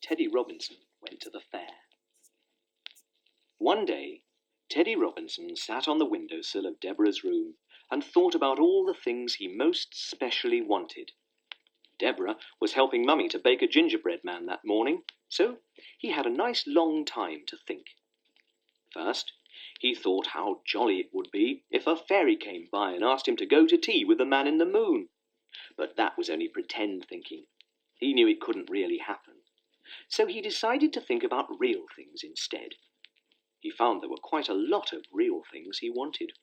Teddy Robinson went to the fair. One day, Teddy Robinson sat on the windowsill of Deborah's room and thought about all the things he most specially wanted. Deborah was helping Mummy to bake a gingerbread man that morning, so he had a nice long time to think. First, he thought how jolly it would be if a fairy came by and asked him to go to tea with the man in the moon. But that was only pretend thinking. He knew it couldn't really happen. So he decided to think about real things instead. He found there were quite a lot of real things he wanted.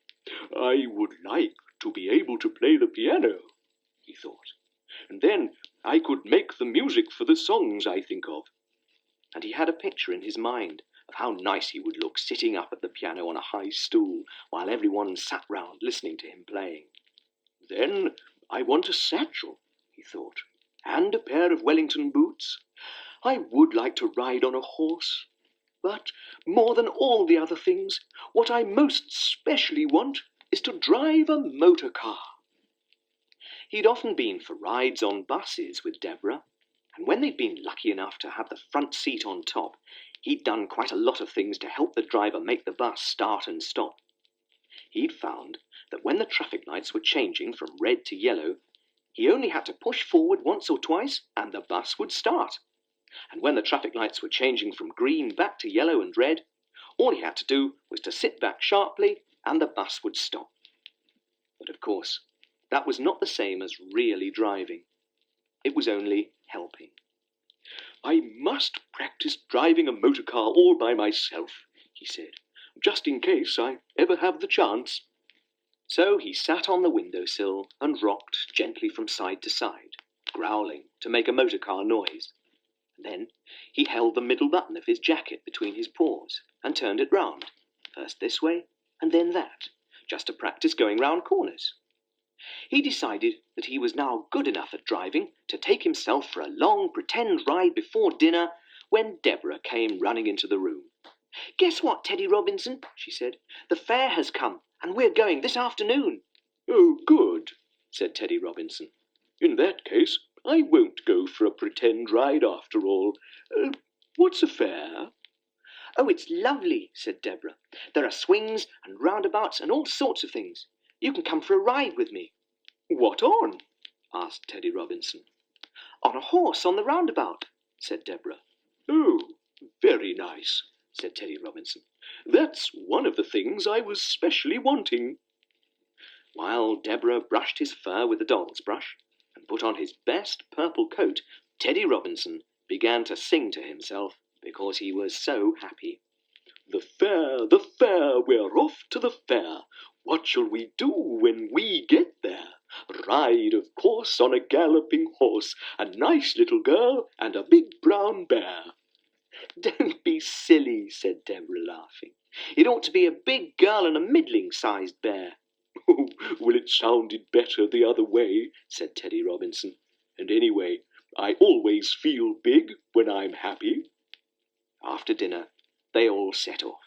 "I would like to be able to play the piano," he thought, "and then I could make the music for the songs I think of." And he had a picture in his mind of how nice he would look sitting up at the piano on a high stool while everyone sat round listening to him playing. "Then I want a satchel," he thought, "and a pair of Wellington boots. I would like to ride on a horse. But more than all the other things, what I most specially want is to drive a motor car." He'd often been for rides on buses with Deborah, and when they'd been lucky enough to have the front seat on top, he'd done quite a lot of things to help the driver make the bus start and stop. He'd found that when the traffic lights were changing from red to yellow, he only had to push forward once or twice and the bus would start. And when the traffic lights were changing from green back to yellow and red, all he had to do was to sit back sharply and the bus would stop. But of course, that was not the same as really driving. It was only helping. "I must practice driving a motor car all by myself," he said, "just in case I ever have the chance." So he sat on the windowsill and rocked gently from side to side, growling to make a motor car noise. Then he held the middle button of his jacket between his paws and turned it round, first this way and then that, just to practice going round corners. He decided that he was now good enough at driving to take himself for a long pretend ride before dinner when Deborah came running into the room. "Guess what, Teddy Robinson?" she said. "The fair has come, and we're going this afternoon." "Oh, good," said Teddy Robinson. "In that case, I won't go for a pretend ride after all. What's a fair?" "Oh, it's lovely," said Deborah. "There are swings and roundabouts and all sorts of things. You can come for a ride with me." "What on?" asked Teddy Robinson. "On a horse on the roundabout," said Deborah. "Oh, very nice," said Teddy Robinson. "That's one of the things I was specially wanting." While Deborah brushed his fur with the doll's brush and put on his best purple coat, Teddy Robinson began to sing to himself because he was so happy. The fair, we're off to the fair. What shall we do when we get there? Ride, of course, on a galloping horse, a nice little girl and a big brown bear." "Don't be silly," said Deborah, laughing. "It ought to be a big girl and a middling-sized bear." "Oh, well, it sounded better the other way," said Teddy Robinson. "And anyway, I always feel big when I'm happy." After dinner, they all set off.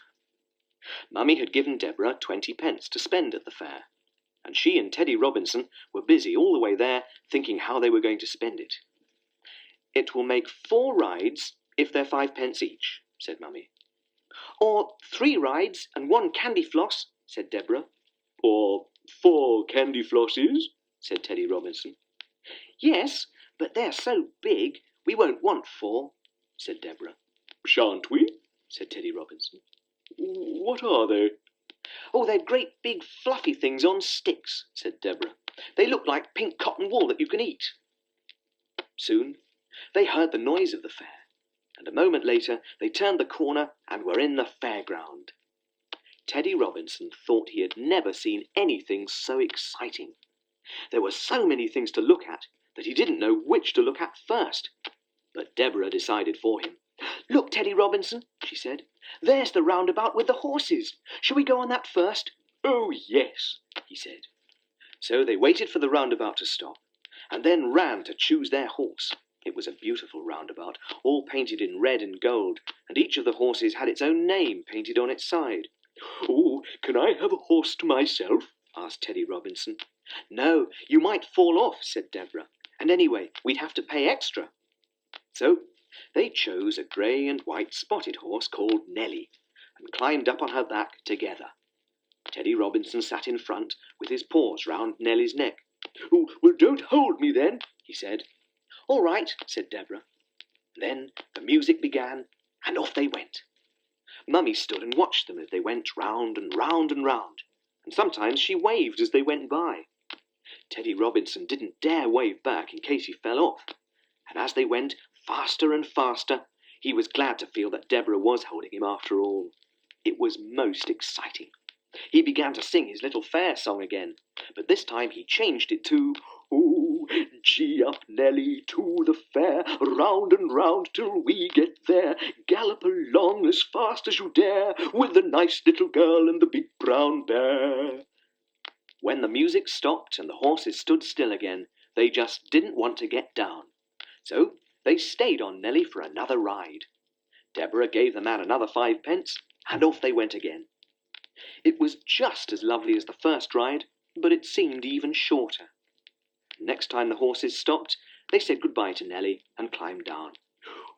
Mummy had given Deborah 20 pence to spend at the fair, and she and Teddy Robinson were busy all the way there thinking how they were going to spend it. "It will make 4 rides if they're 5 pence each," said Mummy. "Or 3 rides and 1 candy floss," said Deborah. "Or 4 candy flosses," said Teddy Robinson. "Yes, but they're so big we won't want 4, said Deborah. "Shan't we?" said Teddy Robinson. "What are they?" "Oh, they're great big fluffy things on sticks," said Deborah. "They look like pink cotton wool that you can eat." Soon they heard the noise of the fair, and a moment later they turned the corner and were in the fairground. Teddy Robinson thought he had never seen anything so exciting. There were so many things to look at that he didn't know which to look at first. But Deborah decided for him. "Look, Teddy Robinson," she said. "There's the roundabout with the horses. Shall we go on that first?" "Oh, yes," he said. So they waited for the roundabout to stop, and then ran to choose their horse. It was a beautiful roundabout, all painted in red and gold, and each of the horses had its own name painted on its side. "Oh, can I have a horse to myself?" asked Teddy Robinson. "No, you might fall off," said Deborah. "And anyway, we'd have to pay extra." So They chose a grey and white spotted horse called Nellie, and climbed up on her back together. Teddy Robinson sat in front, with his paws round Nellie's neck. "Oh, well, don't hold me then," he said. "All right," said Deborah. Then the music began, and off they went. Mummy stood and watched them as they went round and round and round, and sometimes she waved as they went by. Teddy Robinson didn't dare wave back in case he fell off, and as they went faster and faster, he was glad to feel that Deborah was holding him after all. It was most exciting. He began to sing his little fair song again, but this time he changed it to, "Oh, gee up, Nellie, to the fair, round and round till we get there. Gallop along as fast as you dare, with the nice little girl and the big brown bear." When the music stopped and the horses stood still again, they just didn't want to get down. So they stayed on Nellie for another ride. Deborah gave the man another 5 pence, and off they went again. It was just as lovely as the first ride, but it seemed even shorter. Next time the horses stopped, they said goodbye to Nellie and climbed down.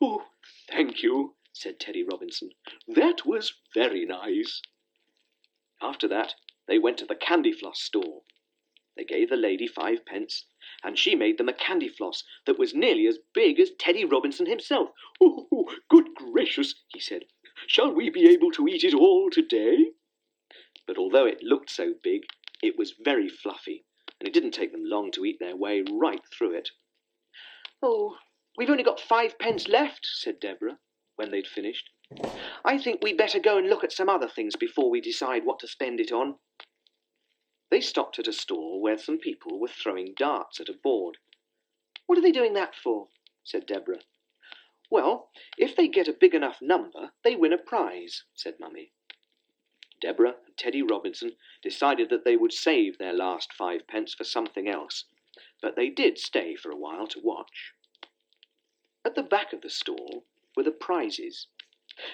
"Oh, thank you," said Teddy Robinson. "That was very nice." After that, they went to the candy floss store. They gave the lady 5 pence, and she made them a candy floss that was nearly as big as Teddy Robinson himself. "Oh, good gracious," he said. "Shall we be able to eat it all today?" But although it looked so big, it was very fluffy, and it didn't take them long to eat their way right through it. "Oh, we've only got 5 pence left," said Deborah, when they'd finished. "I think we'd better go and look at some other things before we decide what to spend it on." They stopped at a store where some people were throwing darts at a board. "What are they doing that for?" said Deborah. "Well, if they get a big enough number, they win a prize," said Mummy. Deborah and Teddy Robinson decided that they would save their last 5 pence for something else, but they did stay for a while to watch. At the back of the stall were the prizes.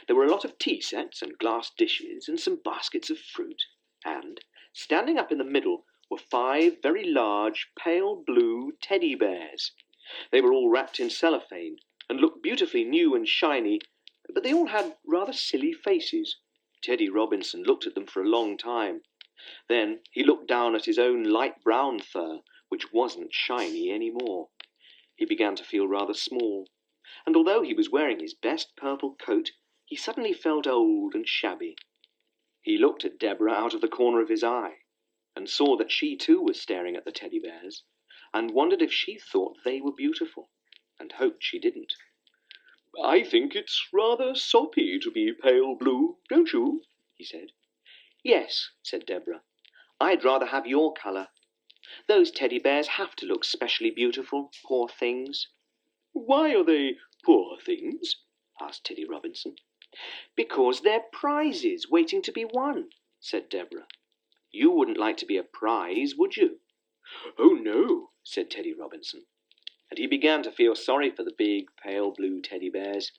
There were a lot of tea sets and glass dishes and some baskets of fruit, and, standing up in the middle, were 5 very large, pale blue teddy bears. They were all wrapped in cellophane and looked beautifully new and shiny, but they all had rather silly faces. Teddy Robinson looked at them for a long time. Then he looked down at his own light brown fur, which wasn't shiny any more. He began to feel rather small, and although he was wearing his best purple coat, he suddenly felt old and shabby. He looked at Deborah out of the corner of his eye, and saw that she too was staring at the teddy bears, and wondered if she thought they were beautiful, and hoped she didn't. "I think it's rather soppy to be pale blue, don't you?" he said. "Yes," said Deborah. "I'd rather have your colour. Those teddy bears have to look specially beautiful, poor things." "Why are they poor things?" asked Teddy Robinson. "Because they're prizes waiting to be won," said Deborah. "You wouldn't like to be a prize, would you?" "Oh, no," said Teddy Robinson, and he began to feel sorry for the big, pale blue teddy bears,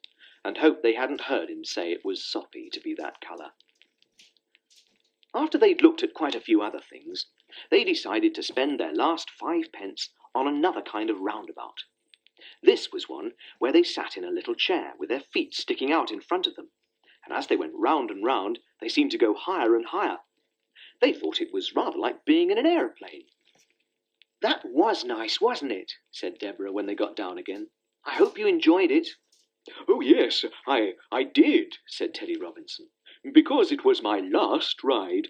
and hoped they hadn't heard him say it was soppy to be that colour. After they'd looked at quite a few other things, they decided to spend their last 5 pence on another kind of roundabout. This was one where they sat in a little chair with their feet sticking out in front of them, and as they went round and round, they seemed to go higher and higher. They thought it was rather like being in an aeroplane. "That was nice, wasn't it?" said Deborah when they got down again. "I hope you enjoyed it." "Oh, yes, I did," said Teddy Robinson, "because it was my last ride.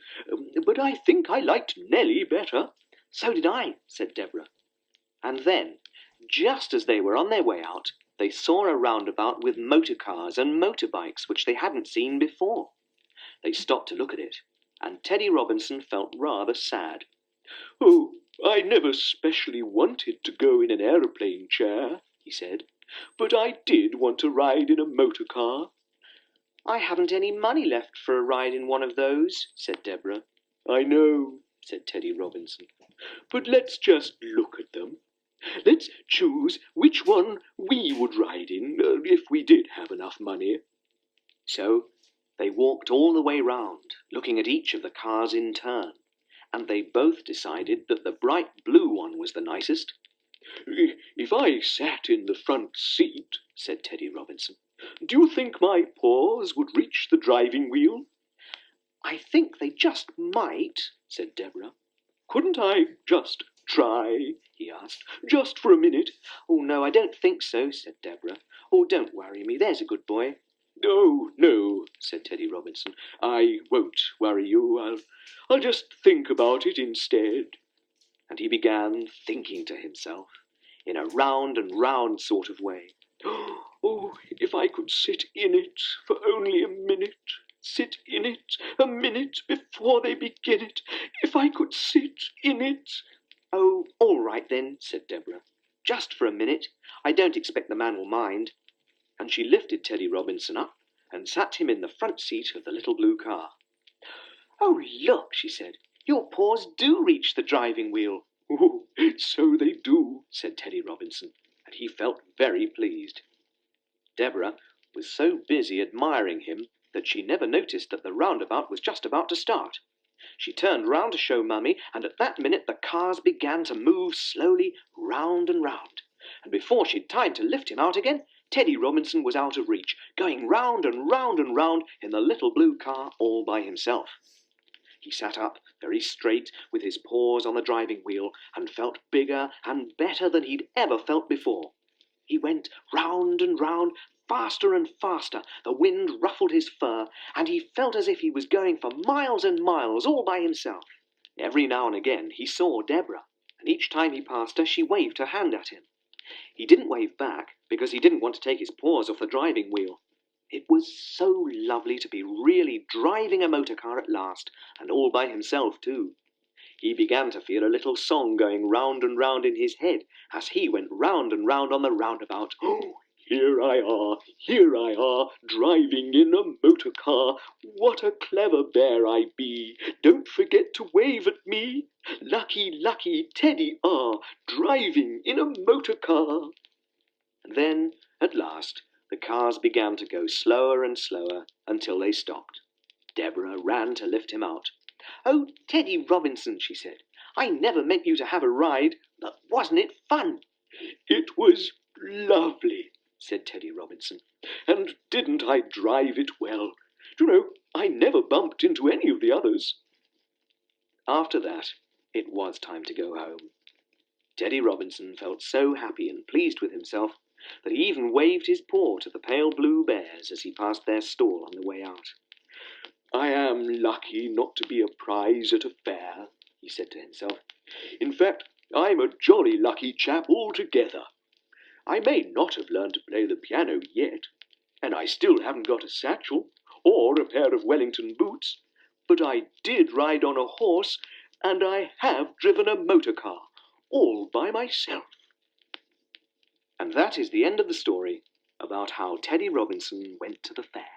But I think I liked Nellie better." "So did I," said Deborah. And then, just as they were on their way out, they saw a roundabout with motor cars and motorbikes which they hadn't seen before. They stopped to look at it, and Teddy Robinson felt rather sad. "Oh, I never specially wanted to go in an aeroplane chair," he said, "but I did want to ride in a motor car." "I haven't any money left for a ride in one of those," said Deborah. "I know," said Teddy Robinson, "but let's just look at them. Let's choose which one we would ride in if we did have enough money." So they walked all the way round, looking at each of the cars in turn, and they both decided that the bright blue one was the nicest. "If I sat in the front seat," said Teddy Robinson, Do you think my paws would reach the driving wheel?" "I think they just might," said Deborah. "Couldn't I just try?" he asked. "Just for a minute?" "Oh, no, I don't think so," said Deborah. "Oh, don't worry me, there's a good boy." "Oh, no," said Teddy Robinson. "I won't worry you. I'll just think about it instead." And he began thinking to himself, in a round and round sort of way. "Oh, if I could sit in it for only a minute, sit in it a minute before they begin it, if I could sit in it." "Oh, all right then," said Deborah. "Just for a minute. I don't expect the man will mind." And she lifted Teddy Robinson up and sat him in the front seat of the little blue car. "Oh, look," she said, "your paws do reach the driving wheel." "Oh, so they do," said Teddy Robinson, and he felt very pleased. Deborah was so busy admiring him that she never noticed that the roundabout was just about to start. She turned round to show Mummy, and at that minute the cars began to move slowly round and round. And before she'd time to lift him out again, Teddy Robinson was out of reach, going round and round and round in the little blue car all by himself. He sat up very straight with his paws on the driving wheel and felt bigger and better than he'd ever felt before. He went round and round, faster and faster. The wind ruffled his fur, and he felt as if he was going for miles and miles all by himself. Every now and again he saw Deborah, and each time he passed her she waved her hand at him. He didn't wave back because he didn't want to take his paws off the driving wheel. It was so lovely to be really driving a motor car at last, and all by himself too. He began to feel a little song going round and round in his head as he went round and round on the roundabout. "Oh, here I are, driving in a motor car. What a clever bear I be, don't forget to wave at me. Lucky, lucky Teddy R, driving in a motor car." And then, at last, the cars began to go slower and slower until they stopped. Deborah ran to lift him out. "Oh, Teddy Robinson," she said, "I never meant you to have a ride, but wasn't it fun?" "It was lovely," said Teddy Robinson. "And didn't I drive it well? You know, I never bumped into any of the others." After that, it was time to go home. Teddy Robinson felt so happy and pleased with himself that he even waved his paw to the pale blue bears as he passed their stall on the way out. "I am lucky not to be a prize at a fair," he said to himself. "In fact, I'm a jolly lucky chap altogether. I may not have learned to play the piano yet, and I still haven't got a satchel or a pair of Wellington boots, but I did ride on a horse, and I have driven a motor car, all by myself." And that is the end of the story about how Teddy Robinson went to the fair.